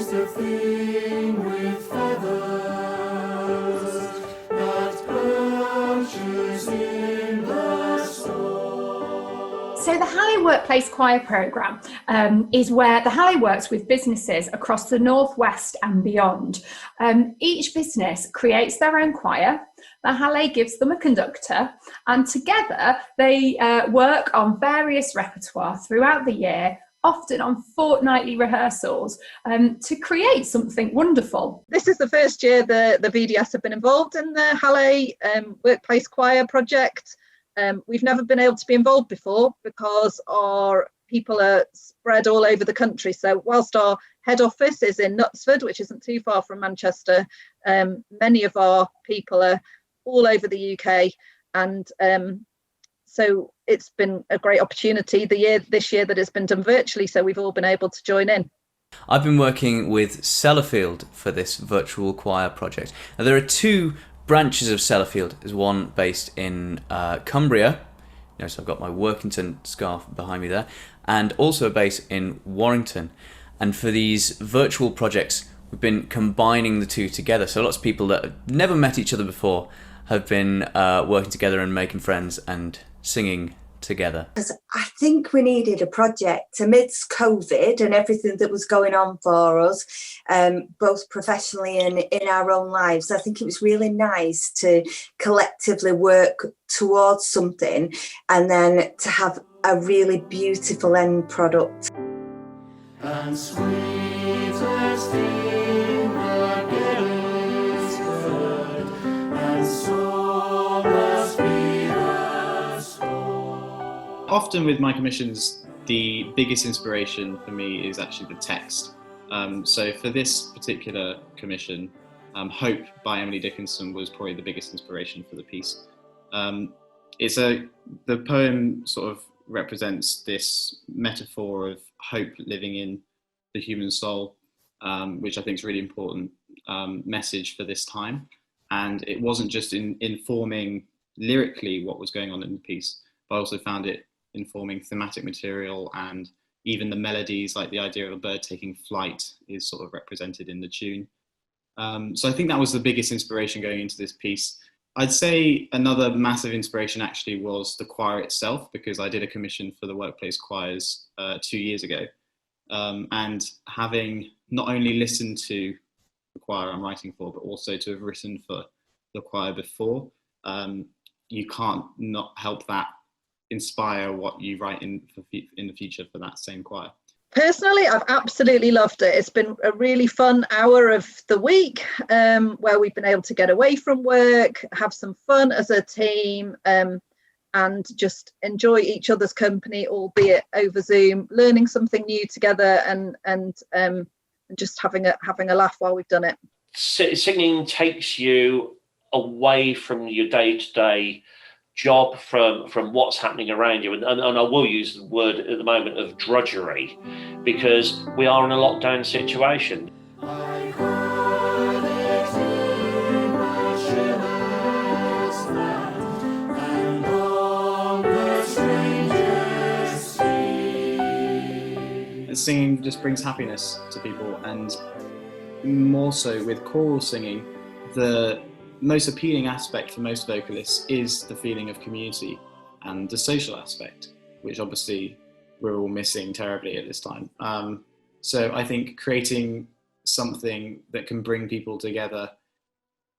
is the thing with feathers that perches in the store. So the Hallé Workplace Choir Programme is where the Hallé works with businesses across the Northwest and beyond. Each business creates their own choir. The Hallé gives them a conductor, and together they work on various repertoire throughout the year, often on fortnightly rehearsals, to create something wonderful. This is the first year the VDS have been involved in the Hallé Workplace Choir project. We've never been able to be involved before because our people are spread all over the country. So whilst our head office is in Knutsford, which isn't too far from Manchester, many of our people are all over the UK, and so it's been a great opportunity this year that it's been done virtually, so we've all been able to join in. I've been working with Sellafield for this virtual choir project. Now, there are two branches of Sellafield. There's one based in Cumbria. So I've got my Workington scarf behind me there, and also a base in Warrington. And for these virtual projects, we've been combining the two together. So lots of people that have never met each other before have been working together and making friends and singing together. I think we needed a project amidst COVID and everything that was going on for us, both professionally and in our own lives. I think it was really nice to collectively work towards something and then to have a really beautiful end product. And sweetest in the Gettysburg, and so must be the sport. Often with my commissions, the biggest inspiration for me is actually the text. So for this particular commission, Hope by Emily Dickinson was probably the biggest inspiration for the piece. The poem sort of represents this metaphor of hope living in the human soul, which I think is a really important message for this time. And it wasn't just informing lyrically what was going on in the piece, but I also found it informing thematic material, and even the melodies, like the idea of a bird taking flight is sort of represented in the tune. So I think that was the biggest inspiration going into this piece. I'd say another massive inspiration actually was the choir itself, because I did a commission for the Workplace Choirs 2 years ago. And having not only listened to the choir I'm writing for, but also to have written for the choir before, you can't not help that inspire what you write in the future for that same choir. Personally, I've absolutely loved it. It's been a really fun hour of the week where we've been able to get away from work, have some fun as a team, and just enjoy each other's company, albeit over Zoom, learning something new together, and just having a laugh while we've done it. Singing takes you away from your day-to-day job, from what's happening around you, and I will use the word at the moment of drudgery, because we are in a lockdown situation. I heard it in the chiller's land, and on the strangest sea. Singing just brings happiness to people, and more so with choral singing, the most appealing aspect for most vocalists is the feeling of community and the social aspect, which obviously we're all missing terribly at this time. So I think creating something that can bring people together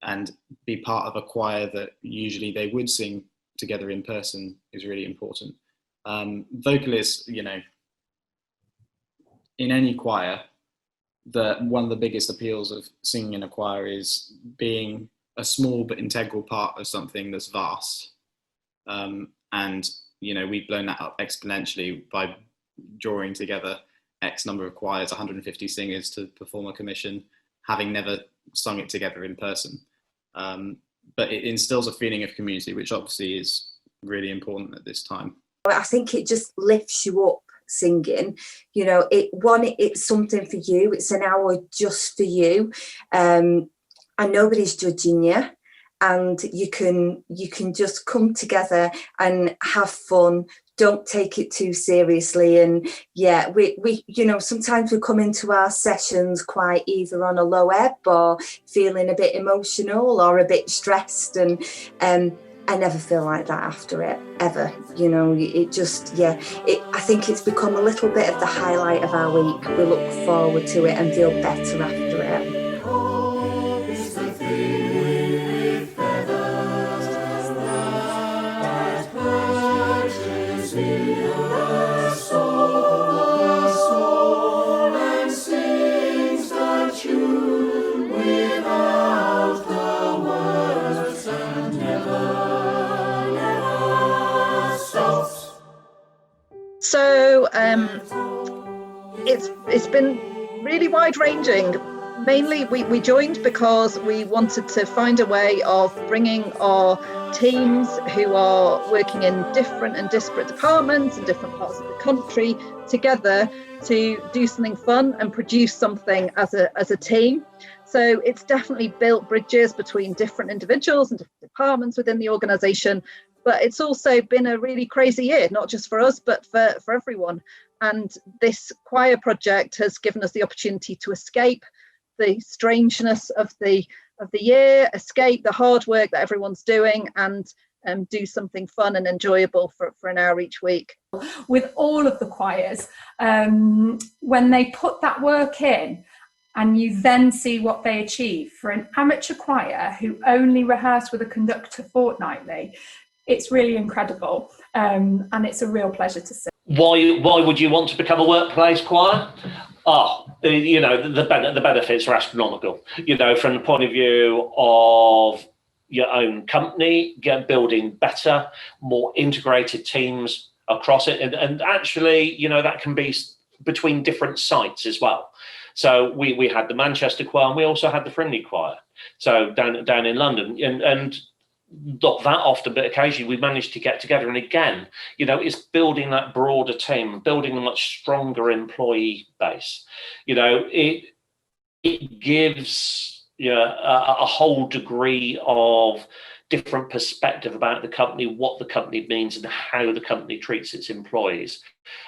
and be part of a choir that usually they would sing together in person is really important. Vocalists, in any choir, one of the biggest appeals of singing in a choir is being a small but integral part of something that's vast. And we've blown that up exponentially by drawing together X number of choirs, 150 singers to perform a commission, having never sung it together in person. But it instills a feeling of community, which obviously is really important at this time. I think it just lifts you up, singing. It's something for you. It's an hour just for you. And nobody's judging you, and you can just come together and have fun, don't take it too seriously. And yeah, we you know, sometimes we come into our sessions quite either on a low ebb or feeling a bit emotional or a bit stressed, and I never feel like that after it, ever. You know, it just, I think it's become a little bit of the highlight of our week. We look forward to it and feel better after it. Hope is the thing with feathers that perches in the soul and sings the tune without the words and never stops. So it's been really wide-ranging. Mainly we joined because we wanted to find a way of bringing our teams who are working in different and disparate departments in different parts of the country together to do something fun and produce something as a team. So it's definitely built bridges between different individuals and different departments within the organisation. But it's also been a really crazy year, not just for us, but for everyone. And this choir project has given us the opportunity to escape the strangeness of the year, escape the hard work that everyone's doing, and do something fun and enjoyable for an hour each week. With all of the choirs, when they put that work in, and you then see what they achieve for an amateur choir who only rehearse with a conductor fortnightly, it's really incredible, and it's a real pleasure to see. Why would you want to become a workplace choir? You know, the benefits are astronomical. You know, from the point of view of your own company, building better, more integrated teams across it, and actually, you know, that can be between different sites as well. So we had the Manchester choir, and we also had the Frimley choir, so down in London, and not that often, but occasionally we managed to get together. And again, you know, it's building that broader team, building a much stronger employee base. You know, it gives a whole degree of different perspective about the company, what the company means, and how the company treats its employees,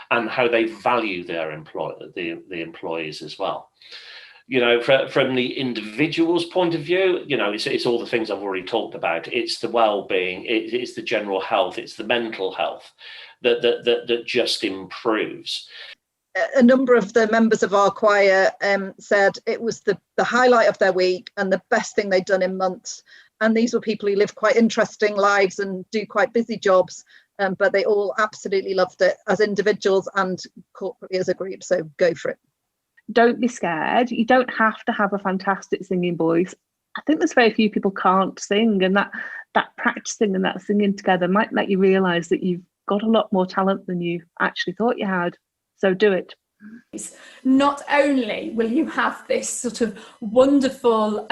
and how they value their the employees as well. You know, from the individual's point of view, you know, it's all the things I've already talked about. It's the well-being, it's the general health, it's the mental health that just improves. A number of the members of our choir said it was the highlight of their week and the best thing they'd done in months. And these were people who live quite interesting lives and do quite busy jobs, but they all absolutely loved it as individuals and corporately as a group. So go for it. Don't be scared. You don't have to have a fantastic singing voice. I think there's very few people can't sing, and that practicing and that singing together might make you realise that you've got a lot more talent than you actually thought you had. So do it. Not only will you have this sort of wonderful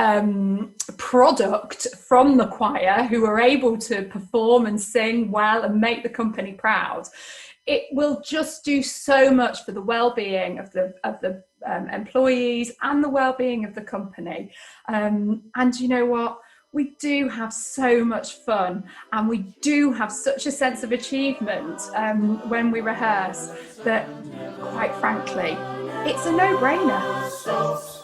product from the choir who are able to perform and sing well and make the company proud, it will just do so much for the well-being of the employees and the well-being of the company. And you know what? We do have so much fun, and we do have such a sense of achievement when we rehearse that, quite frankly, it's a no-brainer.